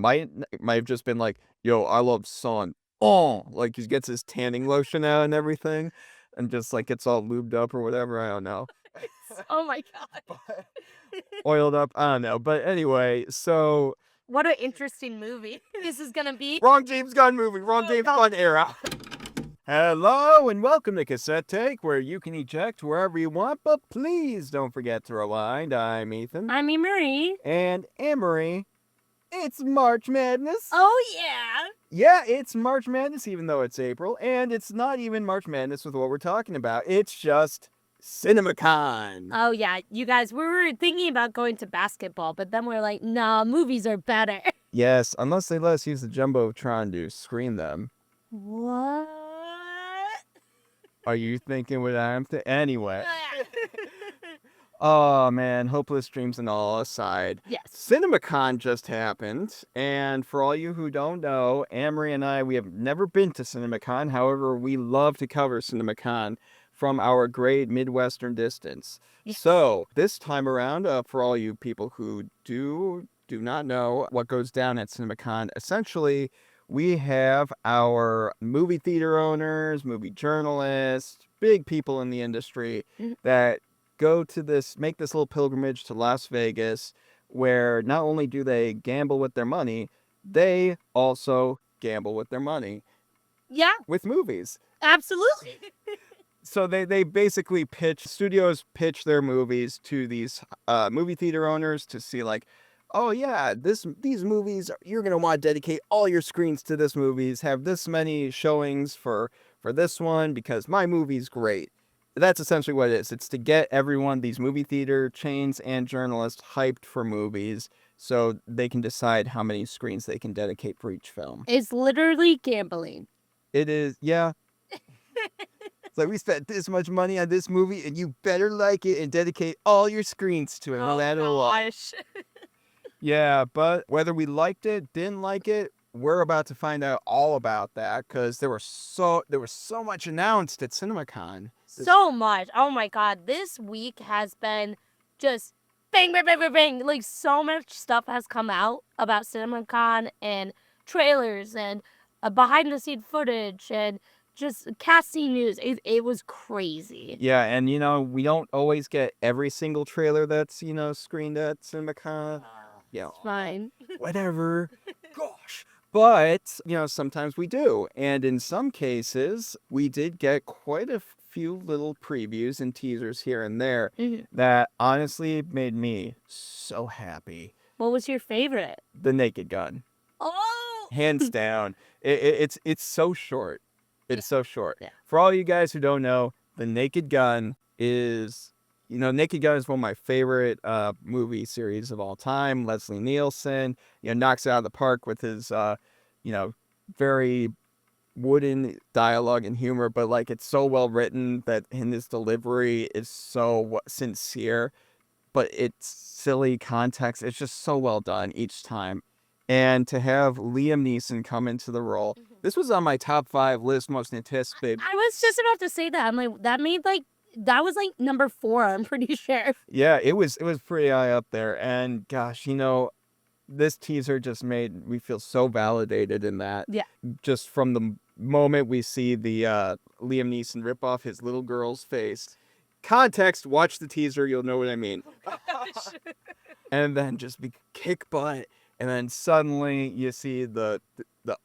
might have just been like, "Yo, I love sun." Oh, like he gets his tanning lotion out and everything, and just like gets all lubed up or whatever. I don't know. Oh my god. But oiled up. I don't know. But anyway, so What an interesting movie this is gonna be. wrong James Gunn movie, wrong Oh, James God. Gunn era. Hello and welcome to Cassette Take, where you can eject wherever you want, but please don't forget to rewind. I'm Ethan. I'm Annmarie. And Annmarie. It's March Madness. Oh yeah. Yeah, it's March Madness, even though it's April, and it's not even March Madness with what we're talking about. It's just Cinemacon. Oh yeah, you guys, we were thinking about going to basketball, but then we're like, nah, movies are better. Yes, unless they let us use the Jumbotron to screen them. What? Are you thinking what I'm thinking? Anyway. Oh man, hopeless dreams and all aside. Yes. Cinemacon just happened, and for all you who don't know, Annmarie and I, we have never been to Cinemacon. However, we love to cover Cinemacon from our great Midwestern distance. Yes. So this time around, for all you people who do not know what goes down at Cinemacon, essentially we have our movie theater owners, movie journalists, big people in the industry that go to make this little pilgrimage to Las Vegas, where not only do they gamble with their money, they also gamble with their money. Yeah. With movies. Absolutely. So they basically studios pitch their movies to these movie theater owners to see like, oh yeah, these movies, you're going to want to dedicate all your screens to this movies, have this many showings for this one because my movie's great. That's essentially what it is. It's to get everyone, these movie theater chains and journalists, hyped for movies so they can decide how many screens they can dedicate for each film. It's literally gambling. It is, yeah. It's like, we spent this much money on this movie and you better like it and dedicate all your screens to it, no matter what. Yeah, but whether we liked it, didn't like it, we're about to find out all about that because there was so much announced at Cinemacon. So much. Oh my god, this week has been just bang, bang, bang, bang, bang. Like, so much stuff has come out about Cinemacon and trailers and behind-the-scene footage and just casting news. It was crazy. Yeah, and we don't always get every single trailer that's screened at Cinemacon. Yeah, it's fine. Whatever. Gosh. But sometimes we do, and in some cases we did get quite a few little previews and teasers here and there that honestly made me so happy. What was your favorite? The Naked Gun. Oh, hands down. It's so short. It's so short. Yeah. For all you guys who don't know, The Naked Gun is, Naked Gun is one of my favorite movie series of all time. Leslie Nielsen, knocks it out of the park with his, very wooden dialogue and humor, but like it's so well written that in his delivery is so sincere, but it's silly context. It's just so well done each time. And to have Liam Neeson come into the role, this was on my top 5 list, most anticipated. I was just about to say that. I'm like, that was like number 4, I'm pretty sure. Yeah, it was pretty high up there. And gosh, this teaser just made me feel so validated in that. Yeah. Just from the moment we see the Liam Neeson rip off his little girl's face. Context, watch the teaser, you'll know what I mean. Oh gosh. And then just be kick butt. And then suddenly you see the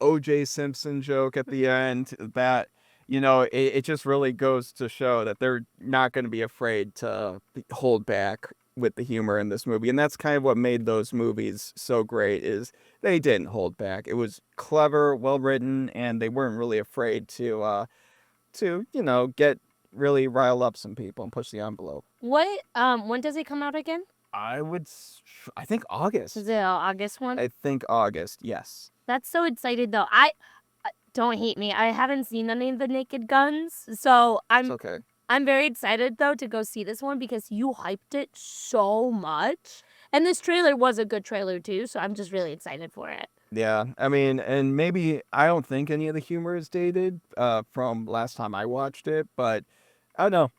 O.J. Simpson joke at the end. That, it just really goes to show that they're not going to be afraid to hold back with the humor in this movie. And that's kind of what made those movies so great, is they didn't hold back. It was clever, well written, and they weren't really afraid to get really rile up some people and push the envelope. What when does it come out again? I think August. Is it August one? I think August, yes. That's so excited though. I don't hate me. I haven't seen any of the Naked Guns, so It's okay. I'm very excited though to go see this one because you hyped it so much. And this trailer was a good trailer too, so I'm just really excited for it. Yeah, I mean, and maybe I don't think any of the humor is dated from last time I watched it, but I don't know.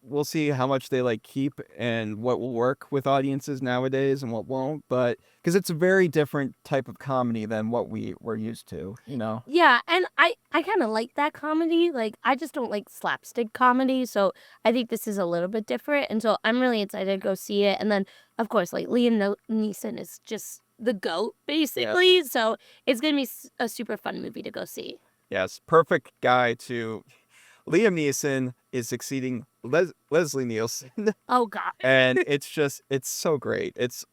we'll see how much they like keep and what will work with audiences nowadays and what won't. But because it's a very different type of comedy than what we were used to, you know. Yeah, and I kind of like that comedy. Like, I just don't like slapstick comedy, so I think this is a little bit different. And so I'm really excited to go see it. And then, of course, like Neeson is just the goat, basically. So it's gonna be a super fun movie to go see. Yes, perfect guy to. Liam Neeson is succeeding Leslie Nielsen, Oh God. and it's so great. It's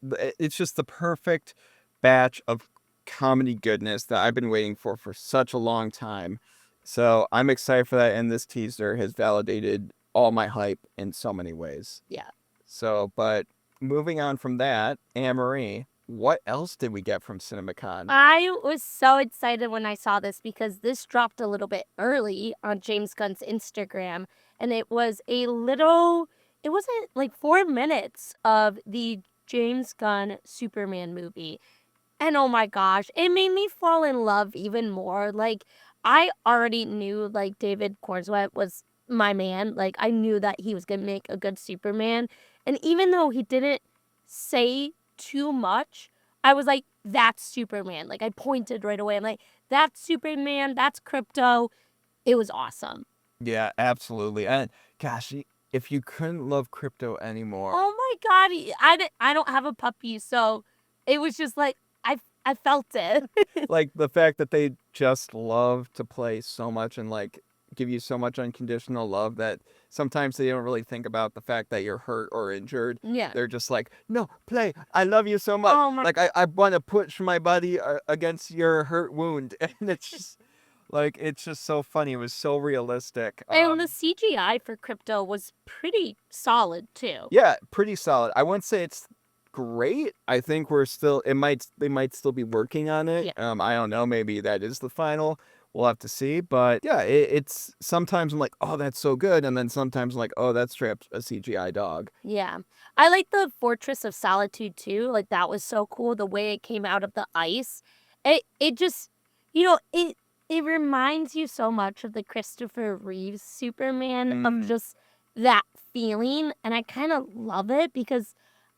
just the perfect batch of comedy goodness that I've been waiting for such a long time. So I'm excited for that, and this teaser has validated all my hype in so many ways. Yeah. So, but moving on from that, Annmarie, what else did we get from Cinemacon? I was so excited when I saw this because this dropped a little bit early on James Gunn's Instagram, and it was it wasn't like 4 minutes of the James Gunn Superman movie. And oh my gosh, it made me fall in love even more. Like, I already knew like David Cornswet was my man. Like, I knew that he was gonna make a good Superman. And even though he didn't say too much, I was like, that's Superman. Like, I pointed right away. I'm like, that's Superman, that's Crypto. It was awesome. Yeah, absolutely. And gosh, if you couldn't love crypto anymore, Oh my god, I don't have a puppy, so it was just like I felt it. like the fact that they just love to play so much and like give you so much unconditional love that sometimes they don't really think about the fact that you're hurt or injured. Yeah. They're just like, no, play. I love you so much. Oh my Like I want to push my body against your hurt wound, and it's just like it's just so funny. It was so realistic. And the CGI for Crypto was pretty solid too. Yeah, pretty solid. I wouldn't say it's great. I think they might still be working on it. Yeah. I don't know, maybe that is the final. We'll have to see. But yeah, it's sometimes I'm like, oh, that's so good, and then sometimes I'm like, oh, that's straight up a CGI dog. Yeah. I like the Fortress of Solitude too. Like, that was so cool the way it came out of the ice. It just, it reminds you so much of the Christopher Reeves Superman of just that feeling, and I kind of love it because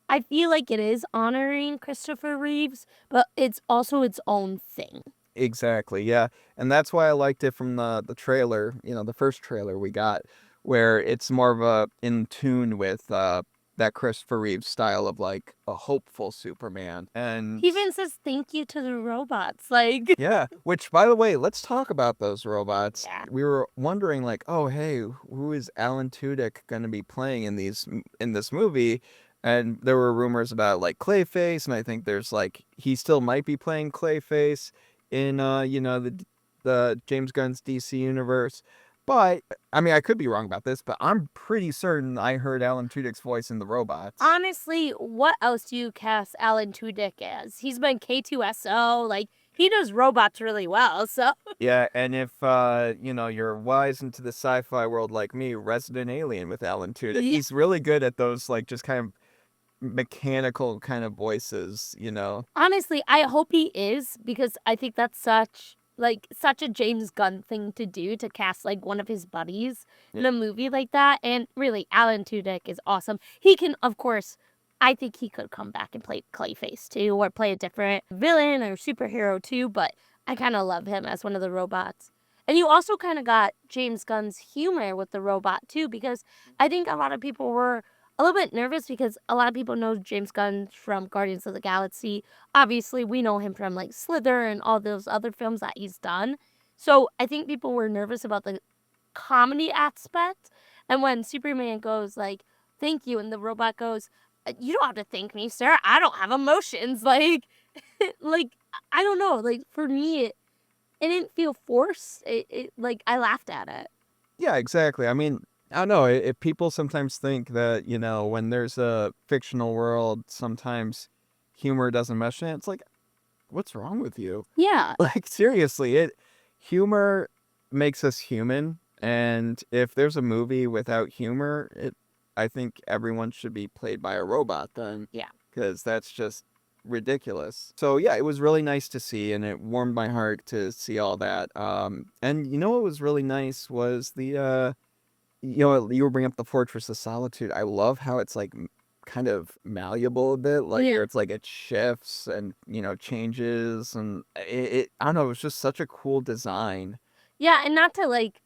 I feel like it is honoring Christopher Reeves, but it's also its own thing. Exactly, yeah. And that's why I liked it from the trailer, the first trailer we got, where it's more of a in tune with that Christopher Reeve style of like a hopeful Superman. And He even says thank you to the robots. Like, yeah, which by the way, let's talk about those robots. Yeah. We were wondering like, oh hey, who is Alan Tudyk going to be playing in this movie? And there were rumors about like Clayface, and I think there's like he still might be playing Clayface in the James Gunn's DC universe. But I mean, I could be wrong about this, but I'm pretty certain I heard Alan Tudyk's voice in the robots. honestly, what else do you cast Alan Tudyk as? He's been K2SO. Like, he does robots really well, so. Yeah, and if you're wise into the sci-fi world like me, Resident Alien with Alan Tudyk, Yeah. he's really good at those like just kind of mechanical kind of voices, Honestly, I hope he is because I think that's such a James Gunn thing to do, to cast like one of his buddies in a movie like that. And really, Alan Tudyk is awesome. He can, of course, I think he could come back and play Clayface too, or play a different villain or superhero too, but I kind of love him as one of the robots. And you also kind of got James Gunn's humor with the robot too, because I think a lot of people were a little bit nervous because a lot of people know James Gunn from Guardians of the Galaxy. Obviously, we know him from like Slither and all those other films that he's done. So I think people were nervous about the comedy aspect. And when Superman goes like, thank you, and the robot goes, you don't have to thank me, sir. I don't have emotions. Like, like, I don't know. Like, for me, it didn't feel forced. It like, I laughed at it. Yeah, exactly. I mean, I don't know. If people sometimes think that, when there's a fictional world, sometimes humor doesn't mesh in. It's like, what's wrong with you? Yeah. Like, seriously, humor makes us human. And if there's a movie without humor, I think everyone should be played by a robot then. Yeah. Because that's just ridiculous. So yeah, it was really nice to see, and it warmed my heart to see all that. And what was really nice was you were bringing up the Fortress of Solitude. I love how it's like kind of malleable a bit, like Yeah. where it's like it shifts and changes, and I don't know, it's just such a cool design. Yeah, and not to like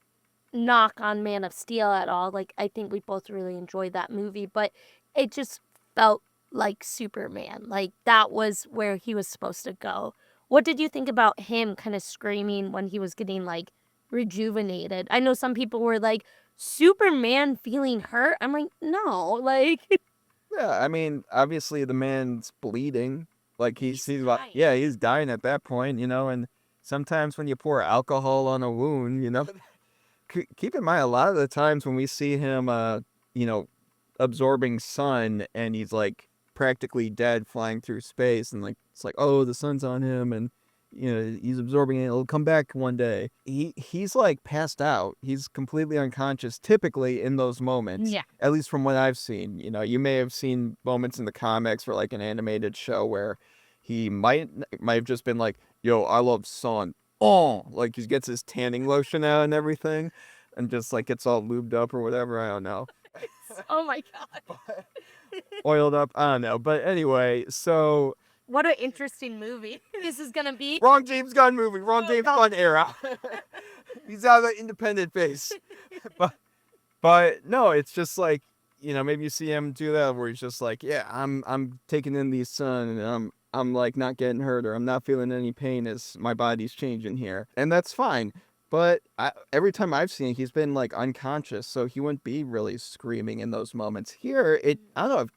knock on Man of Steel at all. Like I think we both really enjoyed that movie, but it just felt like Superman. Like that was where he was supposed to go. What did you think about him kind of screaming when he was getting like rejuvenated? I know some people were like Superman feeling hurt. I'm like, no, like Yeah, I mean, obviously the man's bleeding. Like he's he's dying. yeah, he's dying at that point, and sometimes when you pour alcohol on a wound, keep in mind a lot of the times when we see him you know, absorbing sun and he's like practically dead flying through space, and like it's like, oh, the sun's on him, and he's absorbing it, it'll come back one day. He's like passed out, he's completely unconscious typically in those moments, Yeah. at least from what I've seen. You may have seen moments in the comics for like an animated show where he might have just been like, yo, I love sun, oh, like he gets his tanning lotion out and everything, and just like gets all lubed up or whatever, I don't know. Oh my god. Oiled up, I don't know, but anyway, so What an interesting movie this is gonna be. wrong James Gunn movie, wrong James Gunn era. He's out of the independent base. but no, it's just like, maybe you see him do that where he's just like, yeah, I'm taking in the sun, and I'm like not getting hurt, or I'm not feeling any pain as my body's changing here, and that's fine. But every time I've seen it, he's been like unconscious, so he wouldn't be really screaming in those moments. Here, I don't know, I've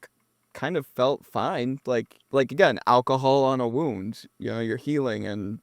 kind of felt fine. Like again, alcohol on a wound, you're healing, and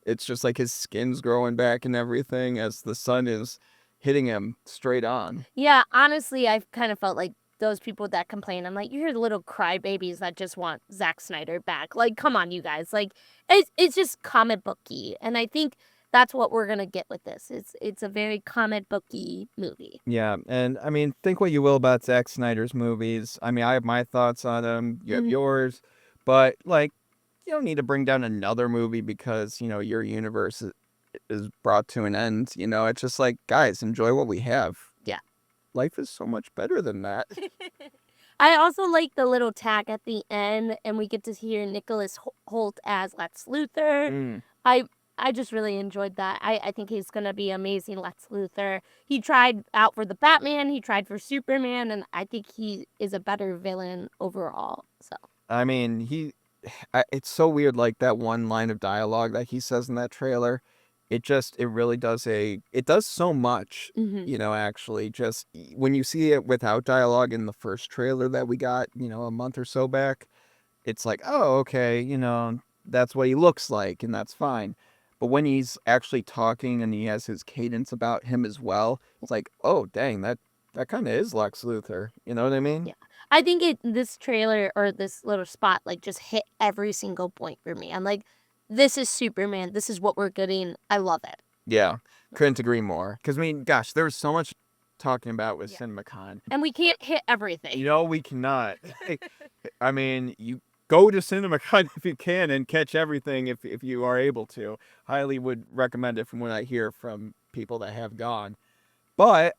it's just like his skin's growing back and everything as the sun is hitting him straight on. Yeah, honestly, I've kind of felt like those people that complain. I'm like, you're little crybabies that just want Zack Snyder back. Like, come on, you guys. Like, it's just comic booky, and I think that's what we're gonna get with this. It's a very comic booky movie. Yeah, and I mean, think what you will about Zack Snyder's movies. I mean, I have my thoughts on them. You have yours, but like, you don't need to bring down another movie because your universe is brought to an end. It's just like, guys, enjoy what we have. Yeah. Life is so much better than that. I also like the little tag at the end, and we get to hear Nicholas Holt as Lex Luthor. I just really enjoyed that. I think he's gonna be amazing Lex Luthor. He tried out for the Batman, he tried for Superman, and I think he is a better villain overall. So I mean, it's so weird, like that one line of dialogue that he says in that trailer. It really does it does so much, actually, just when you see it without dialogue in the first trailer that we got, a month or so back, it's like, oh, okay, that's what he looks like, and that's fine. But when he's actually talking and he has his cadence about him as well, it's like, oh, dang, that kind of is Lex Luthor. You know what I mean? yeah, I think this trailer or this little spot like just hit every single point for me. I'm like, this is Superman. This is what we're getting. I love it. Yeah, couldn't agree more. Because, I mean, gosh, there was so much talking about with Cinemacon. And we can't hit everything. We cannot. I mean, you go to Cinemacon if you can and catch everything if you are able to. Highly would recommend it from what I hear from people that have gone. But,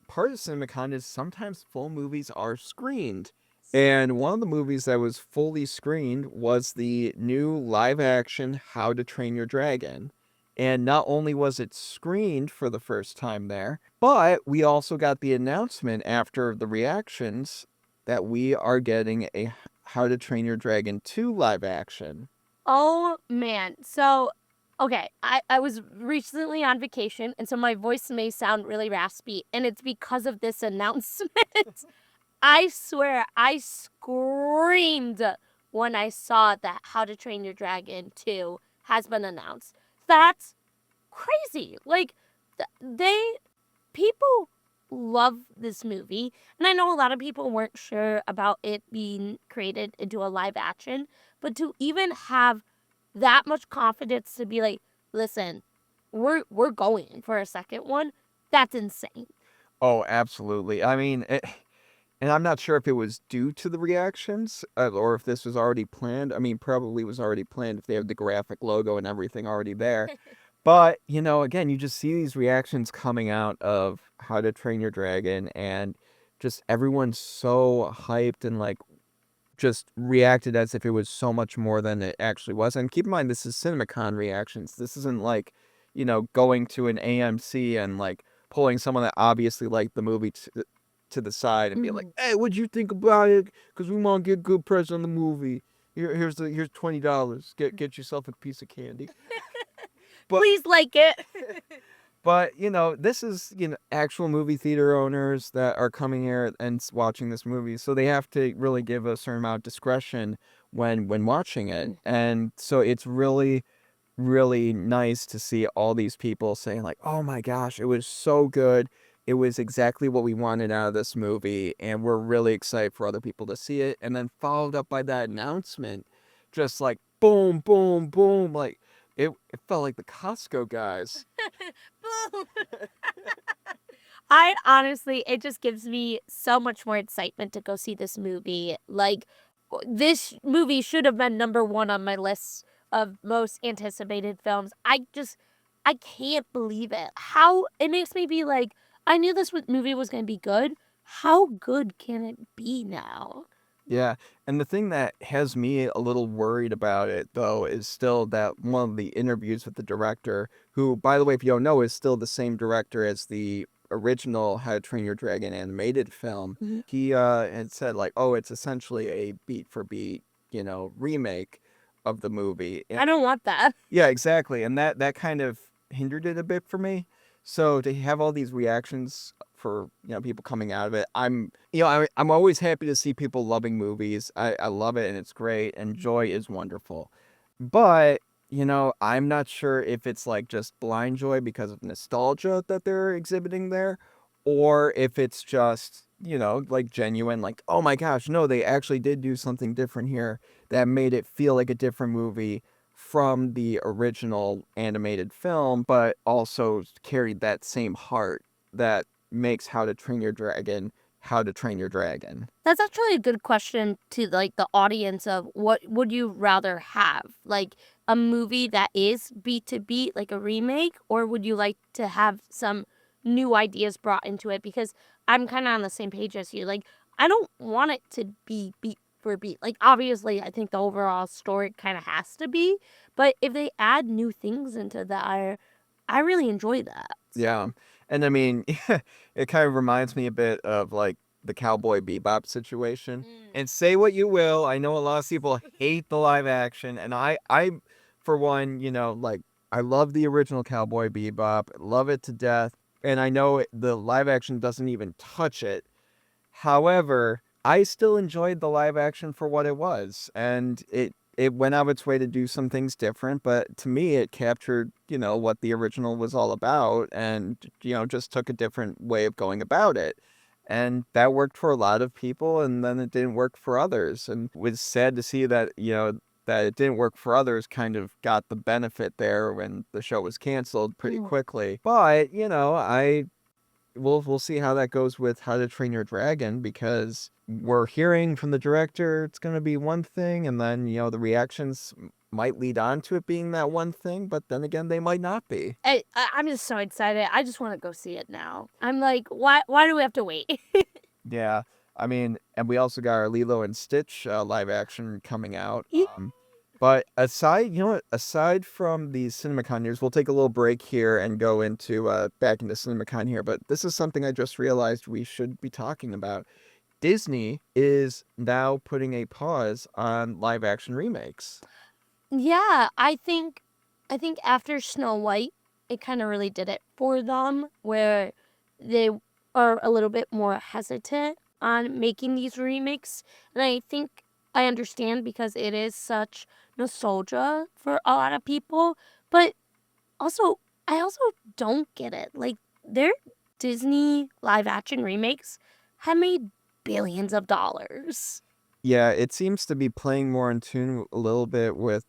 part of Cinemacon is sometimes full movies are screened. And one of the movies that was fully screened was the new live-action How to Train Your Dragon. And not only was it screened for the first time there, but we also got the announcement after the reactions that we are getting a How to Train Your Dragon 2 live-action. Oh, man. So, okay, I was recently on vacation, and so my voice may sound really raspy, and it's because of this announcement. I swear, I screamed when I saw that How to Train Your Dragon 2 has been announced. That's crazy. Like, people love this movie, and I know a lot of people weren't sure about it being created into a live action, but to even have that much confidence to be like, listen, we're going for a second one, that's insane. Oh, absolutely. I mean, and I'm not sure if it was due to the reactions or if this was already planned. I mean, probably was already planned if they have the graphic logo and everything already there. But, again, you just see these reactions coming out of How to Train Your Dragon, and just everyone's so hyped and like just reacted as if it was so much more than it actually was. And keep in mind, this is Cinemacon reactions. This isn't like, going to an AMC and like pulling someone that obviously liked the movie to the side and be like, "Hey, what'd you think about it? Because we want to get good press on the movie. Here's $20. Get yourself a piece of candy." But Please like it. But, this is, actual movie theater owners that are coming here and watching this movie. So they have to really give a certain amount of discretion when watching it. And so it's really, really nice to see all these people saying like, "Oh my gosh, it was so good. It was exactly what we wanted out of this movie. And we're really excited for other people to see it." And then followed up by that announcement, just like boom, boom, boom. Like it felt like the Costco guys. Boom. I honestly, it just gives me so much more excitement to go see this movie. Like, this movie should have been number one on my list of most anticipated films. I can't believe it. How it makes me be like, I knew this movie was going to be good. How good can it be now? Yeah, and the thing that has me a little worried about it, though, is still that one of the interviews with the director, who, by the way, if you don't know, is still the same director as the original How to Train Your Dragon animated film. Mhm. He had said, like, "Oh, it's essentially a beat for beat, remake of the movie." I don't want that. Yeah, exactly. And that kind of hindered it a bit for me. So to have all these reactions for, people coming out of it, I'm always happy to see people loving movies. I love it and it's great and joy is wonderful. But, I'm not sure if it's like just blind joy because of nostalgia that they're exhibiting there, or if it's just, like genuine, like, "Oh my gosh, no, they actually did do something different here that made it feel like a different movie from the original animated film, but also carried that same heart that makes How to Train Your Dragon How to Train Your Dragon." That's actually a good question to like the audience of what would you rather have? Like a movie that is beat to beat, like a remake, or would you like to have some new ideas brought into it? Because I'm kind of on the same page as you. Like, I don't want it to be beat for beat. Like, obviously, I think the overall story kind of has to be, but if they add new things into that, I really enjoy that. Yeah. And I mean, it kind of reminds me a bit of like the Cowboy Bebop situation. And say what you will, I know a lot of people hate the live action, and I for one, like I love the original Cowboy Bebop, love it to death, and I know the live action doesn't even touch it. However, I still enjoyed the live action for what it was, and it went out of its way to do some things different, but to me it captured, what the original was all about and, just took a different way of going about it. And that worked for a lot of people, and then it didn't work for others. And it was sad to see that, that it didn't work for others kind of got the benefit there when the show was canceled pretty quickly. But, we'll see how that goes with How to Train Your Dragon, because we're hearing from the director it's going to be one thing, and then, the reactions might lead on to it being that one thing, but then again, they might not be. I'm just so excited. I just want to go see it now. I'm like, why do we have to wait? Yeah. I mean, and we also got our Lilo and Stitch live action coming out. But aside from the CinemaCon years, we'll take a little break here and go into back into CinemaCon here. But this is something I just realized we should be talking about. Disney is now putting a pause on live action remakes. Yeah, I think after Snow White, it kind of really did it for them, where they are a little bit more hesitant on making these remakes. And I think I understand because it is such nostalgia for a lot of people. But also, I also don't get it. Like, their Disney live action remakes have made billions of dollars. Yeah, it seems to be playing more in tune a little bit with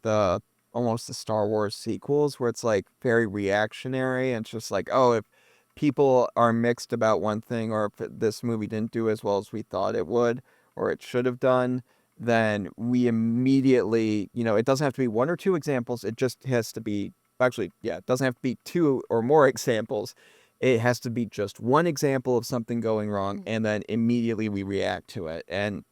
almost the Star Wars sequels, where it's like very reactionary and it's just like, oh, if people are mixed about one thing, or if this movie didn't do as well as we thought it would or it should have done, then we immediately, it doesn't have to be one or two examples, it just has to be Actually, yeah, it doesn't have to be 2 or more examples. It has to be just one example of something going wrong, and then immediately we react to it. And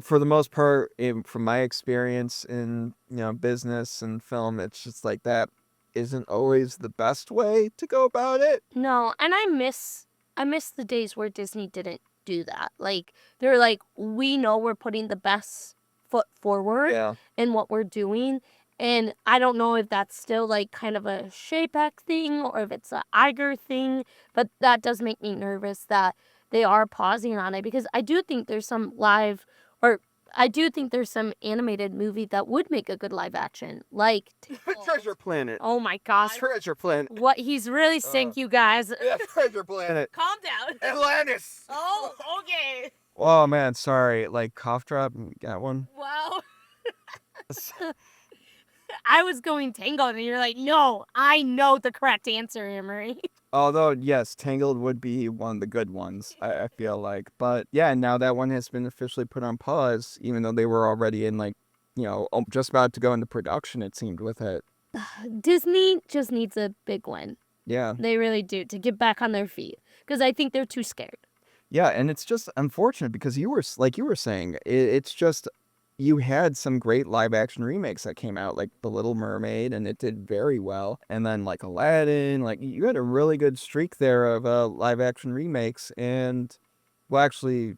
for the most part, from my experience in business and film, it's just like that isn't always the best way to go about it. No, and I miss the days where Disney didn't do that. Like, they're like, we know we're putting the best foot forward Yeah. in what we're doing. And I don't know if that's still like kind of a Shapex thing or if it's a Iger thing, but that does make me nervous that they are pausing on it, because I do think there's some animated movie that would make a good live action, like Treasure Planet. Oh my gosh. Treasure Planet. What he's really sick, you guys. Yeah, Treasure Planet. Calm down. Atlantis. Oh, okay. Oh man, sorry. Like cough drop. Got one. Wow. I was going Tangled, and you're like, no, I know the correct answer, Annmarie. Although, yes, Tangled would be one of the good ones, I feel like. But yeah, now that one has been officially put on pause, even though they were already in, like, just about to go into production, it seemed, with it. Disney just needs a big win. Yeah. They really do, to get back on their feet, because I think they're too scared. Yeah, and it's just unfortunate because you were saying, it's just, you had some great live action remakes that came out, like The Little Mermaid, and it did very well. And then like Aladdin, like you had a really good streak there of live action remakes. And well, actually,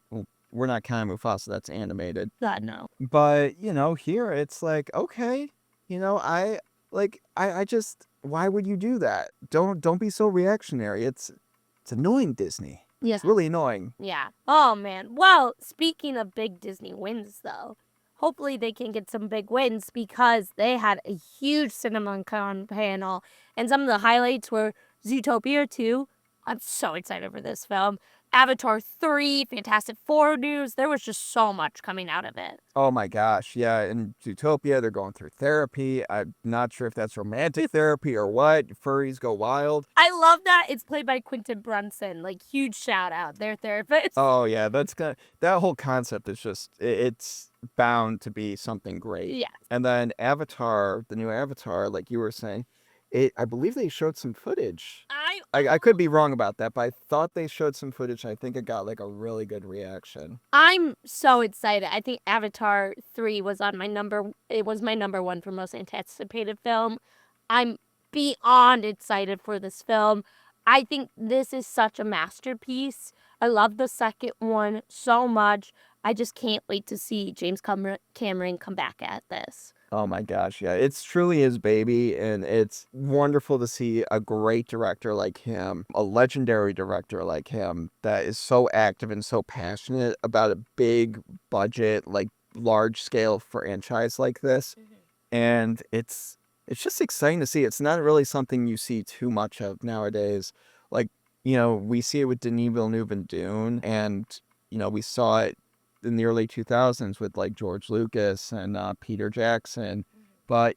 we're not counting Mufasa, that's animated. God, no. But here it's like, okay, I just, why would you do that? Don't be so reactionary. It's annoying, Disney. Yeah. It's really annoying. Yeah. Oh man. Well, speaking of big Disney wins, though, hopefully they can get some big wins, because they had a huge Cinemacon panel, and some of the highlights were Zootopia 2. I'm so excited for this film. Avatar 3, Fantastic Four news. There was just so much coming out of it. Oh my gosh, yeah. In Zootopia, they're going through therapy. I'm not sure if that's romantic therapy or what. Furries go wild. I love that it's played by Quentin Brunson. Like, huge shout out, their therapist. Oh yeah, that whole concept is just, it's bound to be something great. Yeah. And then Avatar, the new Avatar, like you were saying, I believe they showed some footage. I could be wrong about that, but I thought they showed some footage. I think it got like a really good reaction. I'm so excited. I think Avatar 3 was my number 1 for most anticipated film. I'm beyond excited for this film. I think this is such a masterpiece. I love the second one so much. I just can't wait to see James Cameron come back at this. Oh my gosh, yeah. It's truly his baby, and it's wonderful to see a great director like him, a legendary director like him, that is so active and so passionate about a big budget, like large scale franchise like this. And it's just exciting to see. It's not really something you see too much of nowadays. Like, we see it with Denis Villeneuve and Dune, and, we saw it in the early 2000s with like George Lucas and Peter Jackson. But,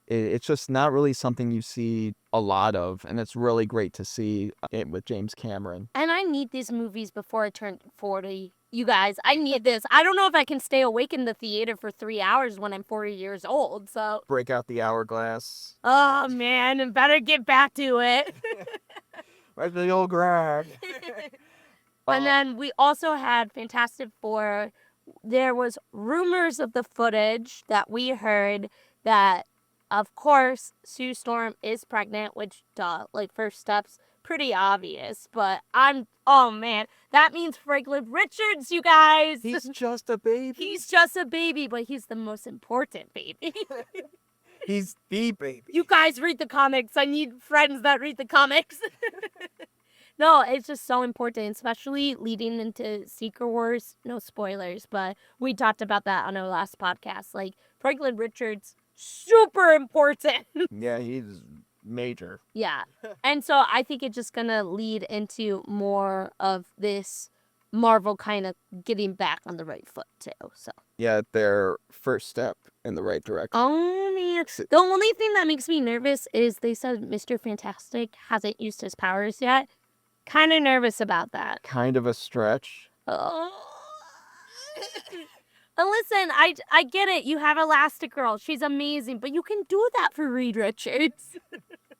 it's just not really something you see a lot of. And it's really great to see it with James Cameron. And I need these movies before I turn 40. You guys, I need this. I don't know if I can stay awake in the theater for 3 hours when I'm 40 years old. So Break out the hourglass. Oh, man, and better get back to it. Where's the old grind? And then we also had Fantastic Four. There was rumors of the footage that we heard that, of course, Sue Storm is pregnant, which, like, first step's pretty obvious. But oh man, that means Franklin Richards, you guys. He's just a baby. He's just a baby, but he's the most important baby. He's the baby. You guys read the comics. I need friends that read the comics. No, it's just so important, especially leading into Secret Wars. No spoilers, but we talked about that on our last podcast. Like, Franklin Richards, super important. Yeah, he's major. Yeah. And so I think it's just going to lead into more of this Marvel kind of getting back on the right foot, too. So Yeah, their first step in the right direction. Oh, man. The only thing that makes me nervous is they said Mr. Fantastic hasn't used his powers yet. Kind of nervous about that. Kind of a stretch. Oh. Listen, I get it. You have Elastigirl. She's amazing, but you can do that for Reed Richards.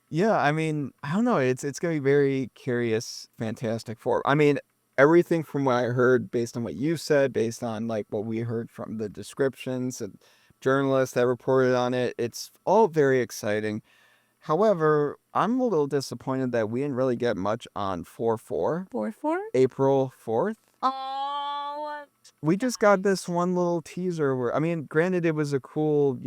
Yeah, I mean, I don't know. It's gonna be very curious, Fantastic Four. I mean, everything from what I heard, based on what you said, based on like what we heard from the descriptions and journalists that reported on it, it's all very exciting. However, I'm a little disappointed that we didn't really get much on 4/4, 4/4? April 4th. Oh, We just got this one little teaser where, I mean, granted, it was a cool,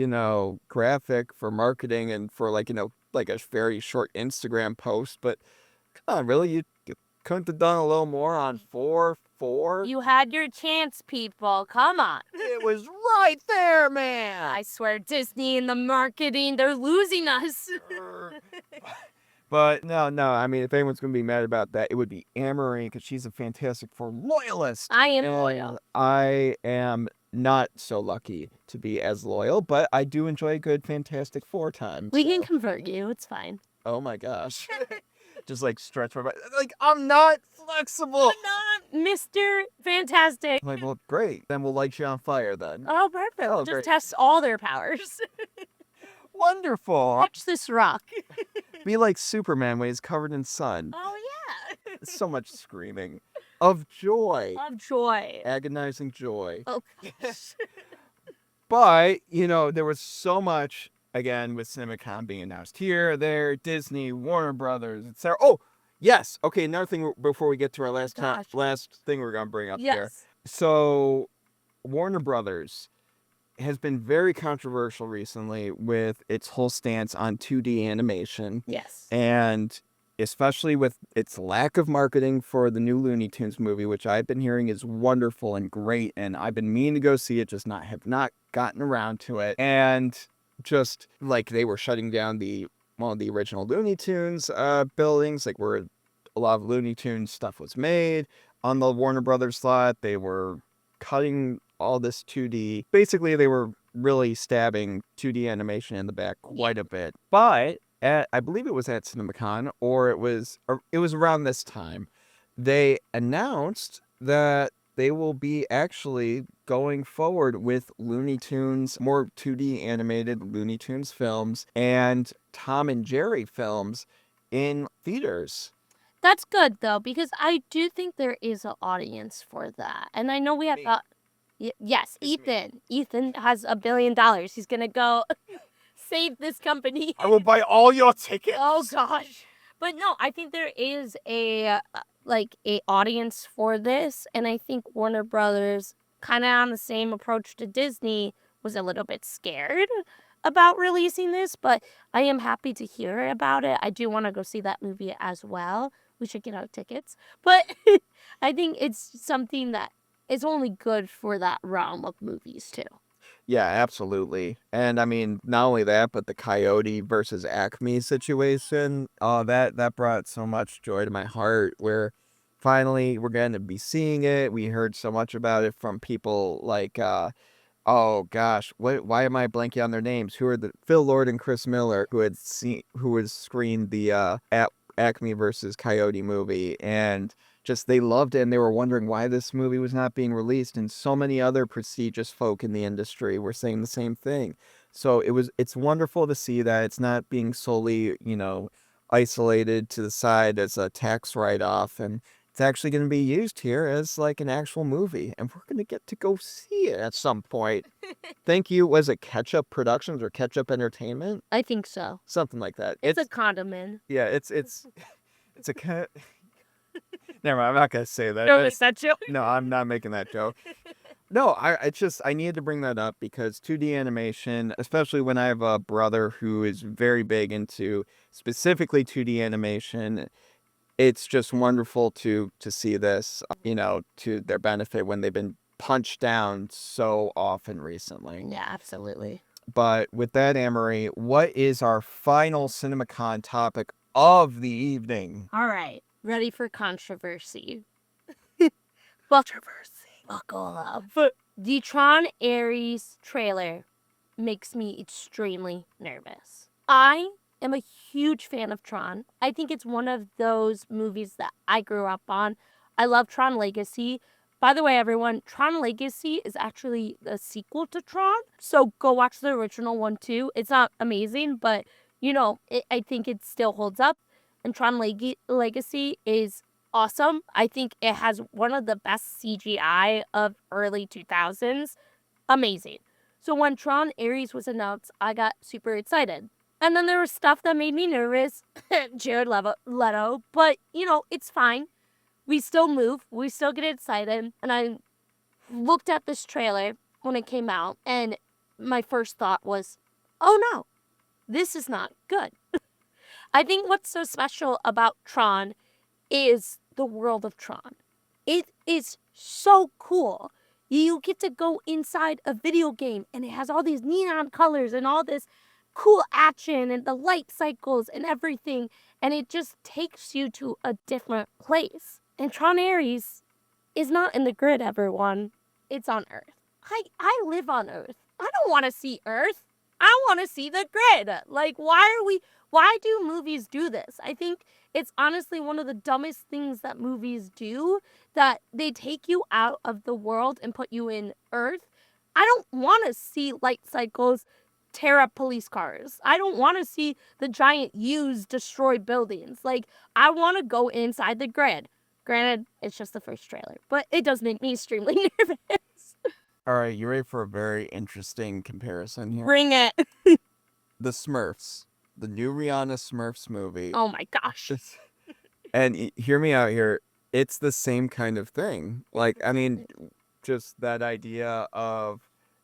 graphic for marketing and for like, like a very short Instagram post, but come on, really? You couldn't have done a little more on 4/4? you had your chance, people. Come on. It was right there, man. I swear, Disney and the marketing, they're losing us. But no, I mean, if anyone's going to be mad about that, it would be Annmarie because she's a Fantastic Four loyalist. I am And loyal. I am not so lucky to be as loyal, but I do enjoy a good Fantastic Four time. We can convert you. It's fine. Oh my gosh. Just like stretch my body. Like, I'm not flexible. I'm not Mr. Fantastic. I'm like, well, great. Then we'll light you on fire then. Oh, perfect. Oh, Just great. test all their powers. Wonderful. Watch this rock. Be like Superman when he's covered in sun. Oh, yeah. So much screaming of joy. Of joy. Agonizing joy. Oh, gosh. But, there was so much, again, with Cinemacon being announced here, there, Disney, Warner Brothers, etc. Oh, yes. Okay, another thing before we get to our last thing we're going to bring up here. Yes. So, Warner Brothers has been very controversial recently with its whole stance on 2D animation. Yes. And especially with its lack of marketing for the new Looney Tunes movie, which I've been hearing is wonderful and great, and I've been meaning to go see it, just have not gotten around to it. And just like they were shutting down the original Looney Tunes buildings, like where a lot of Looney Tunes stuff was made on the Warner Brothers lot. They were cutting all this 2D. Basically, they were really stabbing 2D animation in the back quite a bit. But I believe it was at Cinemacon, or it was around this time, they announced that they will be actually going forward with Looney Tunes, more 2D animated Looney Tunes films, and Tom and Jerry films in theaters. That's good, though, because I do think there is an audience for that. And I know we have... yes, Ethan. Ethan has $1 billion. He's going to go save this company. I will buy all your tickets. Oh, gosh. But no, I think there is a audience for this. And I think Warner Brothers, kind of on the same approach to Disney, was a little bit scared about releasing this. But I am happy to hear about it. I do want to go see that movie as well. We should get our tickets. But I think it's something that is only good for that realm of movies, too. Yeah, absolutely. And I mean, not only that, but the Coyote versus Acme situation, that brought so much joy to my heart, where finally we're going to be seeing it. We heard so much about it from people like, oh gosh, why am I blanking on their names? Who are Phil Lord and Chris Miller, who had screened the Acme versus Coyote movie, and just they loved it, and they were wondering why this movie was not being released, and so many other prestigious folk in the industry were saying the same thing. So it's wonderful to see that it's not being solely, isolated to the side as a tax write-off, and it's actually going to be used here as like an actual movie, and we're going to get to go see it at some point. Thank you. Was it Ketchup Productions or Ketchup Entertainment? I think so. Something like that. It's a condiment. Yeah, it's a cat. Never mind, I'm not gonna say that. Don't make that joke. No, I'm not making that joke. No, I needed to bring that up because 2D animation, especially when I have a brother who is very big into specifically 2D animation, it's just wonderful to see this, to their benefit when they've been punched down so often recently. Yeah, absolutely. But with that, Annmarie, what is our final Cinemacon topic of the evening? All right. Ready for controversy. Buckle up. The Tron Ares trailer makes me extremely nervous. I am a huge fan of Tron. I think it's one of those movies that I grew up on. I love Tron Legacy, By the way, everyone, Tron Legacy is actually a sequel to Tron. So go watch the original one too. It's not amazing, but I think it still holds up. And Tron Legacy is awesome. I think it has one of the best CGI of early 2000s. Amazing. So when Tron Ares was announced, I got super excited. And then there was stuff that made me nervous. Jared Leto. But, it's fine. We still move. We still get excited. And I looked at this trailer when it came out. And my first thought was, oh no, this is not good. I think what's so special about Tron is the world of Tron. It is so cool. You get to go inside a video game and it has all these neon colors and all this cool action and the light cycles and everything. And it just takes you to a different place. And Tron Ares is not in the grid, everyone. It's on Earth. I live on Earth. I don't want to see Earth. I want to see the grid. Like, why do movies do this? I think it's honestly one of the dumbest things that movies do, that they take you out of the world and put you in Earth. I don't want to see light cycles tear up police cars. I don't want to see the giant U's destroy buildings. Like, I want to go inside the grid. Granted, it's just the first trailer, but it does make me extremely nervous. All right, you ready for a very interesting comparison here? Bring it. The Smurfs. The new Rihanna Smurfs movie. Oh my gosh. And hear me out here. It's the same kind of thing. Like, I mean, just that idea of,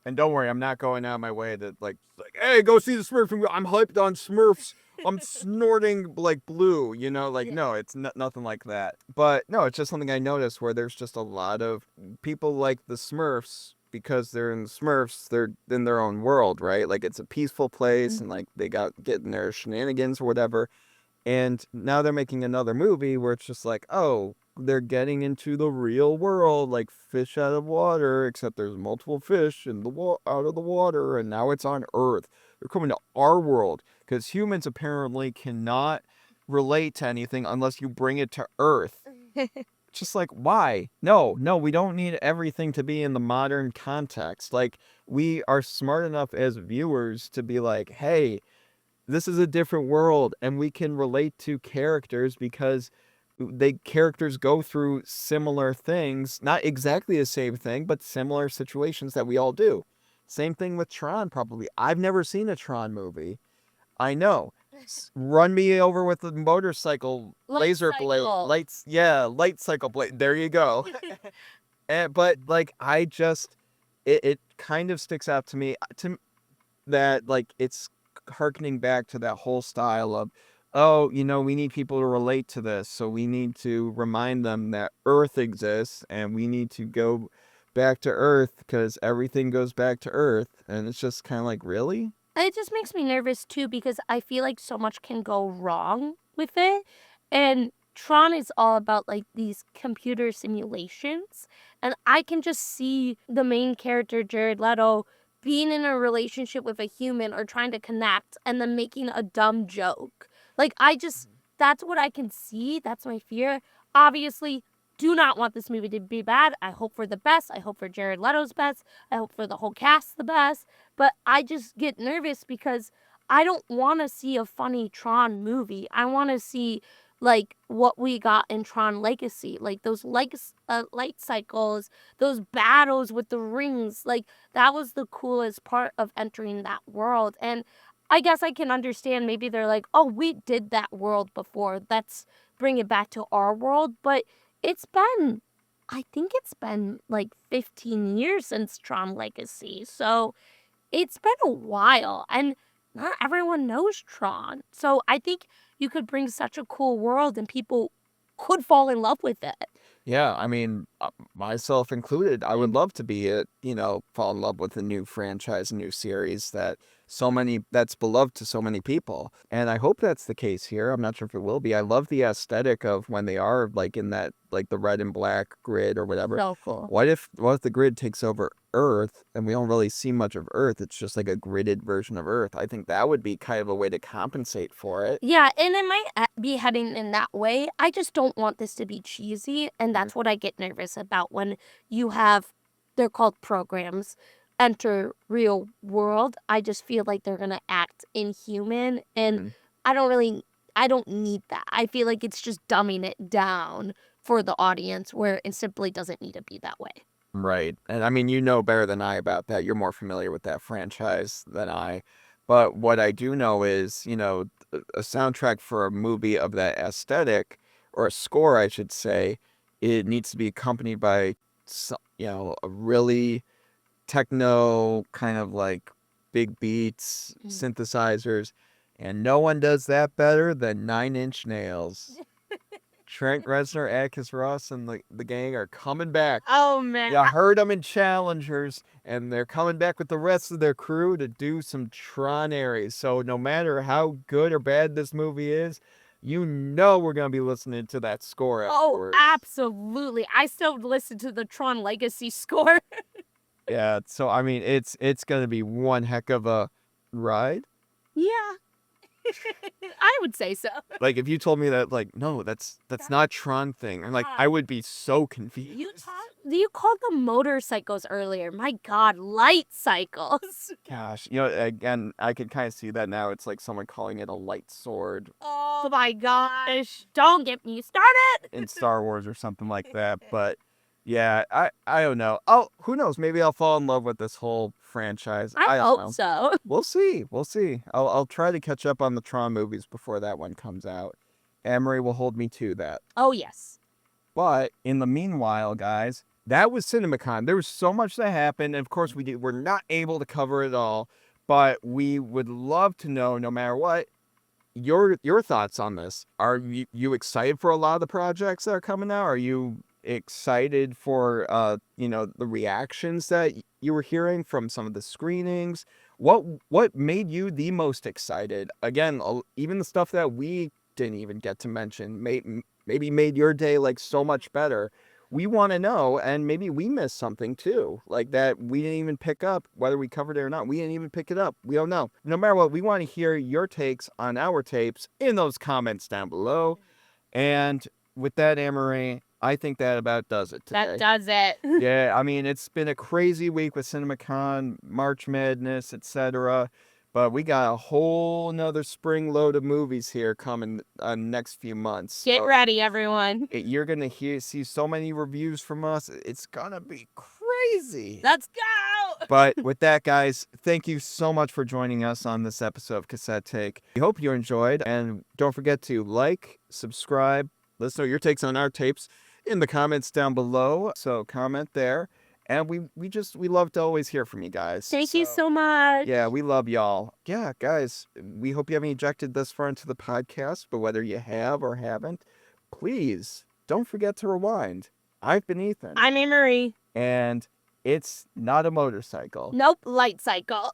and don't worry, I'm not going out of my way to like, hey, go see the Smurfs movie. I'm hyped on Smurfs. I'm snorting like blue, no, it's nothing like that. But no, it's just something I noticed where there's just a lot of people like the Smurfs because they're in the Smurfs, they're in their own world, right? Like it's a peaceful place and like they got getting their shenanigans or whatever. And now they're making another movie where it's just like, oh, they're getting into the real world, like fish out of water, except there's multiple fish in the out of the water, and now it's on Earth. They're coming to our world because humans apparently cannot relate to anything unless you bring it to Earth. Just like, why? No, we don't need everything to be in the modern context. Like, we are smart enough as viewers to be like, hey, this is a different world, and we can relate to characters because characters go through similar things, not exactly the same thing, but similar situations that we all do. Same thing with Tron, probably. I've never seen a Tron movie. I know. Run me over with the motorcycle laser blade lights. Yeah, light cycle blade. There you go. But like, it kind of sticks out to me that like it's harkening back to that whole style of, oh, we need people to relate to this, so we need to remind them that Earth exists and we need to go back to Earth because everything goes back to Earth. And it's just kind of like, really? It just makes me nervous too because I feel like so much can go wrong with it. And Tron is all about like these computer simulations. And I can just see the main character, Jared Leto, being in a relationship with a human or trying to connect and then making a dumb joke. Like, that's what I can see. That's my fear. Obviously, do not want this movie to be bad. I hope for the best. I hope for Jared Leto's best. I hope for the whole cast the best. But I just get nervous because I don't want to see a funny Tron movie. I want to see like what we got in Tron Legacy, like those light cycles, those battles with the rings. Like, that was the coolest part of entering that world. And I guess I can understand maybe they're like, oh, we did that world before. Let's bring it back to our world. But I think it's been like 15 years since Tron Legacy. So it's been a while. And not everyone knows Tron. So I think you could bring such a cool world and people could fall in love with it. Yeah, I mean, myself included, I would love to fall in love with a new franchise, a new series that that's beloved to so many people. And I hope that's the case here. I'm not sure if it will be. I love the aesthetic of when they are like in that, like the red and black grid or whatever. So cool. What if the grid takes over Earth and we don't really see much of Earth? It's just like a gridded version of Earth. I think that would be kind of a way to compensate for it. Yeah, and it might be heading in that way. I just don't want this to be cheesy, and that's what I get nervous about when you have, they're called programs, enter real world. I just feel like they're gonna act inhuman, and I don't need that. I feel like it's just dumbing it down for the audience where it simply doesn't need to be that way. Right. And I mean, you know better than I about that. You're more familiar with that franchise than I. But what I do know is, a soundtrack for a movie of that aesthetic, or a score, I should say, it needs to be accompanied by, a really techno kind of like big beats, synthesizers. And no one does that better than Nine Inch Nails. Trent Reznor, Atticus Ross, and the gang are coming back. Oh, man. Yeah, I heard them in Challengers, and they're coming back with the rest of their crew to do some Tron areas. So no matter how good or bad this movie is, we're going to be listening to that score afterwards. Oh, absolutely. I still listen to the Tron Legacy score. Yeah, so I mean, it's going to be one heck of a ride. Yeah. I would say so. Like, if you told me that, like, no, that's not Tron thing, and like, I would be so confused. You called them motorcycles earlier. My God, light cycles. Gosh, again, I can kind of see that now. It's like someone calling it a light sword. Oh my gosh. Don't get me started. In Star Wars or something like that. But yeah, I don't know. Oh, who knows? Maybe I'll fall in love with this whole franchise. I don't know. hope so. We'll see. I'll try to catch up on the Tron movies before that one comes out. Annmarie will hold me to that. Oh, yes. But in the meanwhile, guys, that was Cinemacon. There was so much that happened. And of course, we're not able to cover it all. But we would love to know, no matter what, your thoughts on this. Are you excited for a lot of the projects that are coming out? Are you excited for the reactions that you were hearing from some of the screenings? What made you the most excited? Again, even the stuff that we didn't even get to mention maybe made your day like so much better. We want to know, and maybe we missed something too, like that we didn't even pick up, whether we covered it or not. We didn't even pick it up. We don't know. No matter what, we want to hear your takes on our tapes in those comments down below. And with that, Annmarie, I think that about does it today. That does it. Yeah, I mean, it's been a crazy week with Cinemacon, March Madness, etc. But we got a whole nother spring load of movies here coming next few months. Get ready, everyone. You're going to see so many reviews from us. It's going to be crazy. Let's go. But with that, guys, thank you so much for joining us on this episode of Cassette Take. We hope you enjoyed. And don't forget to like, subscribe. Let us know your takes on our tapes in the comments down below. So comment there. And we love to always hear from you guys. Thank you so much. Yeah, we love y'all. Yeah, guys, we hope you haven't ejected this far into the podcast, but whether you have or haven't, please don't forget to rewind. I've been Ethan. I'm Annmarie. And it's not a motorcycle. Nope, light cycle.